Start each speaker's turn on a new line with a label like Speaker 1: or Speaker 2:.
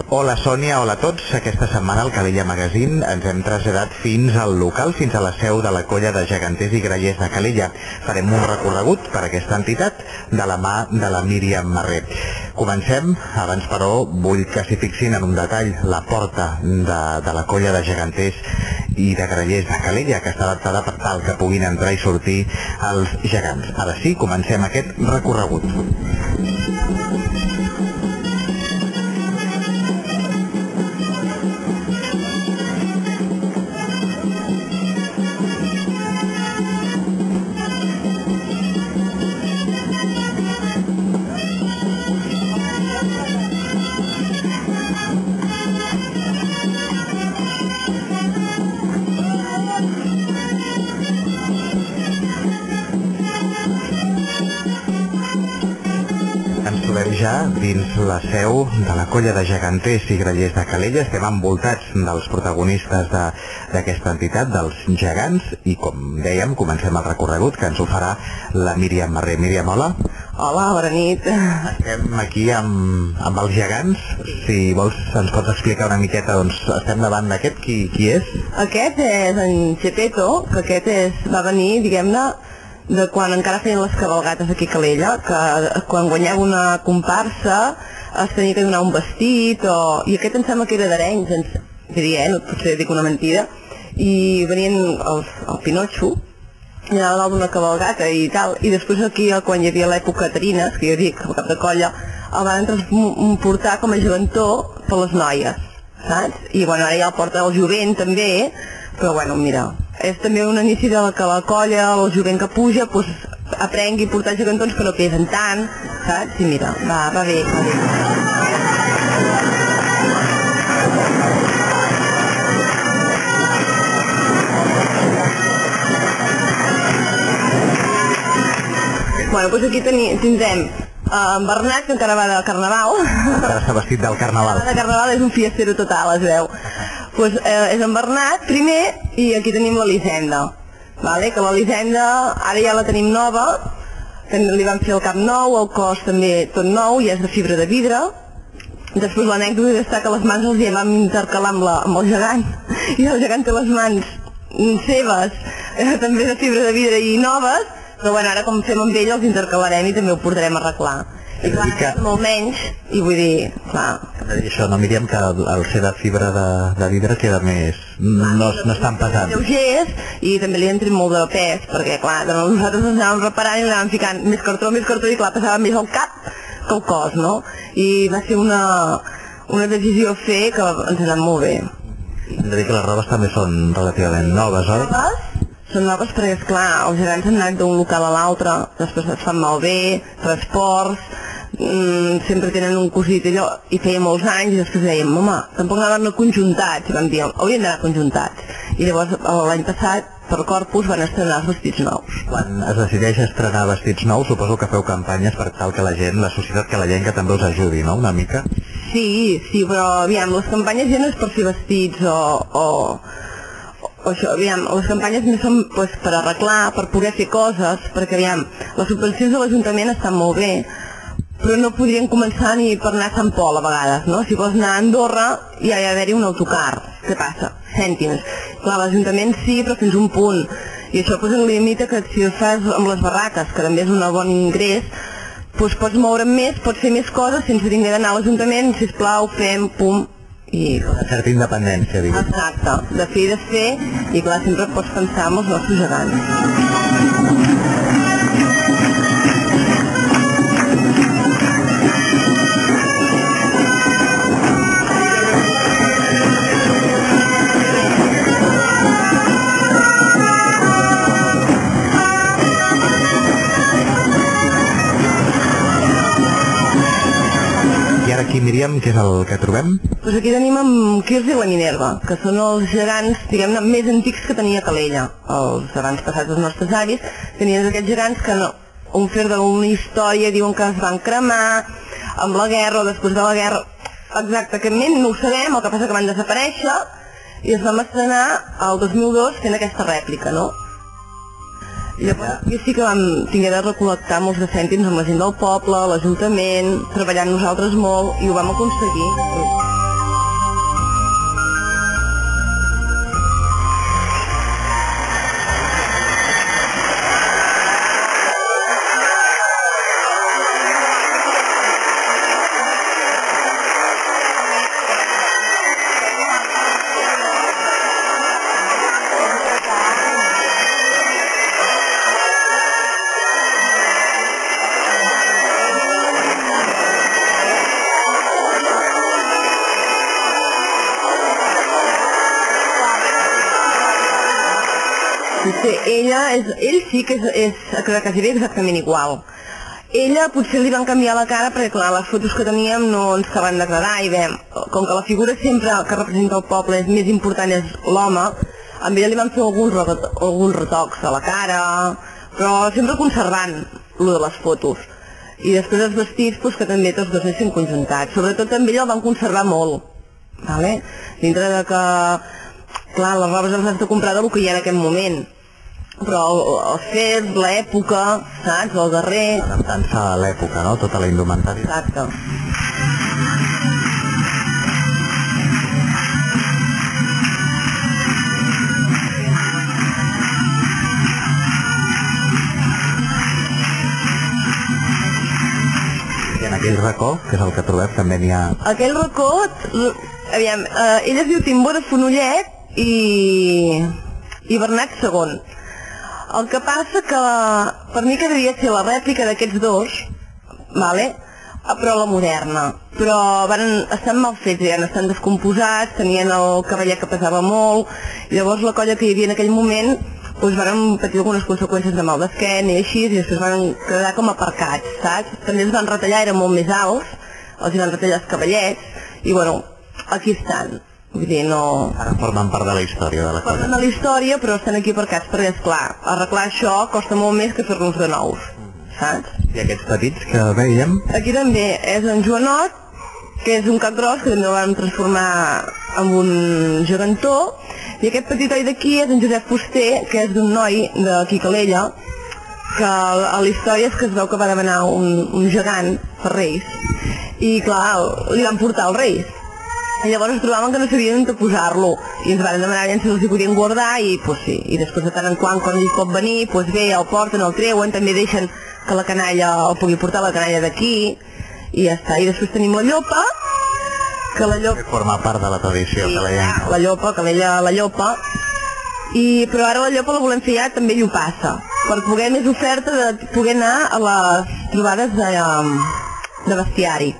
Speaker 1: Hola Sònia, hola a tots. Aquesta setmana al Calella Magazine ens hem traslladat fins al local, fins a la seu de la colla de geganters i grallers de Calella. Farem un recorregut per aquesta entitat de la mà de la Míriam Marré. Comencem, abans però vull que s'hi fixin en un detall, la porta de la colla de geganters i de grallers de Calella, que està adaptada per tal que puguin entrar i sortir els gegants. Ara sí, comencem aquest recorregut. Ens trobem ja dins la seu de la colla de geganters i grallers de Calella. Estem envoltats dels protagonistes d'aquesta entitat, dels gegants, i com dèiem, comencem el recorregut que ens ho farà la Míriam Marré. Míriam, hola.
Speaker 2: Hola, bona nit.
Speaker 1: Estem aquí amb els gegants. Si vols ens pots explicar una miqueta, doncs estem davant d'aquest, qui és?
Speaker 2: Aquest és en Gepeto, que aquest va venir, diguem-ne, de quan encara feien les cabalgates aquí a Calella, que quan guanyava una comparsa es tenia que donar un vestit, i aquest em sembla que era d'Arenys, diria, no potser dic una mentida, i venien el Pinotxo, i anava a dalt d'una cabalgata i tal, i després aquí, quan hi havia l'època Tarines, que jo dic, al cap de colla, el van portar com a joventó per les noies, saps? I bueno, ara ja el porta el jovent també, però bueno, mira, és també un inici de la colla, el jovent que puja, doncs aprengui a portar gegantons que no pesen tant, saps? I mira, va bé, va bé. Bueno, doncs aquí tindrem en Bernat, que encara va de carnaval.
Speaker 1: Encara està vestit del carnaval.
Speaker 2: De carnaval és un fiestero total, es veu. Pues, és en Bernat primer, i aquí tenim l'Elisenda, vale? Que l'Elisenda ara ja la tenim nova, li van fer el cap nou, el cos també tot nou, i és de fibra de vidre. Després l'anècdota està que les mans els hi vam intercalar amb el gegant, i el gegant té les mans seves, també de fibra de vidre i noves, però bueno, ara com fem amb ell els intercalarem i també ho portarem a arreglar. I clar, és molt menys, i vull dir, clar...
Speaker 1: Això, no mirem que el ser de fibra de vidre queda més... no és tan pesant.
Speaker 2: Lleugers, i també li han tret molt de pes, perquè clar, nosaltres ens anàvem reparant i anàvem ficant més cartró, i clar, passava més el cap que el cos, no? I va ser una decisió a fer que ens ha anat molt bé.
Speaker 1: Hem de dir que les robes també són relativament noves, oi?
Speaker 2: Són noves perquè, esclar, els gegants han anat d'un local a l'altre, després es fan malbé, transports, sempre tenen un cosit allò, i feia molts anys, i després dèiem, home, tampoc anaven conjuntats, i vam dir, haurien d'anar conjuntats. I llavors, l'any passat, per Corpus, van estrenar els vestits nous.
Speaker 1: Quan es decideix estrenar vestits nous, suposo que feu campanyes per tal que la gent, la societat calalenca també us ajudi, no?, una mica?
Speaker 2: Sí, però, aviam, les campanyes ja no és per fer vestits o això, aviam, les campanyes més són per arreglar, per poder fer coses, perquè, aviam, les subvencions de l'Ajuntament estan molt bé, però no podrien començar ni per anar a Sant Pol a vegades, no? Si vols anar a Andorra hi ha d'haver-hi un autocar. Què passa? Cèntims. Clar, l'Ajuntament sí, però fins un punt. I això ens limita que si ho fas amb les barraques, que també és un bon ingrés, doncs pots moure'n més, pots fer més coses sense haver d'anar a l'Ajuntament, sisplau, fem, pum, i...
Speaker 1: Una certa independència, diguem.
Speaker 2: Exacte, de fer i desfer, i clar, sempre pots pensar en els nostres gegants.
Speaker 1: Aquí, Míriam, què és el que trobem?
Speaker 2: Doncs aquí tenim en Quirze i la Minerva, que són els gegants, diguem-ne, més antics que tenia Calella. Els abans passats dels nostres avis tenien aquests gegants que no, un fer d'una història diuen que es van cremar amb la guerra o després de la guerra. Exactament, no ho sabem, el que passa que van desaparèixer i es vam estrenar el 2002 fent aquesta rèplica, no? Llavors, jo sí que vam tingué de recol·lectar molts de cèntims amb la gent del poble, l'Ajuntament, treballant nosaltres molt, i ho vam aconseguir. Sí, ell sí que és quasi exactament igual. Ella potser li van canviar la cara perquè, clar, les fotos que teníem no ens acaben d'agradar i bé, com que la figura sempre que representa el poble és més important és l'home, amb ella li van fer alguns retocs a la cara, però sempre conservant lo de les fotos. I després els vestits, doncs, que també tots dos essin conjuntats. Sobretot també ella el van conservar molt, vale? Dintre de que, clar, les robes les has de comprar del que hi ha en aquest moment, però els fets, l'època, saps, el darrer...
Speaker 1: Adaptant-se a l'època, no?, tota la indumentària.
Speaker 2: Exacte.
Speaker 1: I en aquell racó, que és el que trobem, també n'hi ha...
Speaker 2: Aquell racó, aviam, ell es diu Timbó de Fonollet i Bernat II. El que passa que per mi que devia ser la rèplica d'aquests dos, vale? Però la moderna. Però estan mal fets, ja estan descomposats, tenien el cavallet que pesava molt, i llavors la colla que hi havia en aquell moment doncs van patir algunes conseqüències de mal d'esquena i així, i després van quedar com aparcats, saps? També es van retallar, eren molt més alts, els van retallar els cavallets, i bueno, aquí estan. Vull dir, no...
Speaker 1: Ara formen part de la història de la colla.
Speaker 2: Formen de la història, però estan aquí aparcats perquè, esclar, arreglar això costa molt més que fer-los de nous, saps?
Speaker 1: I aquests petits que veiem?
Speaker 2: Aquí també és en Joanot, que és un cap gros, que també el vam transformar en un gegantó, i aquest petit oi d'aquí és en Josep Fuster, que és d'un noi d'aquí Calella, que a la història és que es veu que va demanar un gegant per Reis, i clar, li van portar els Reis. I llavors es trobaven que no sabien on posar-lo i ens van demanar si els hi podien guardar i pues sí, i després de tant en quan ell pot venir, pues bé, el porten, el treuen, també deixen que la canalla el pugui portar la canalla d'aquí i ja està. I després tenim la llopa, que la llopa...
Speaker 1: Que forma part de la tradició,
Speaker 2: sí,
Speaker 1: que la llengua.
Speaker 2: La llopa, que la llopa, però ara la llopa la volem fer ja també llopassa, per poder més oferta de poder anar a les trobades de bestiari.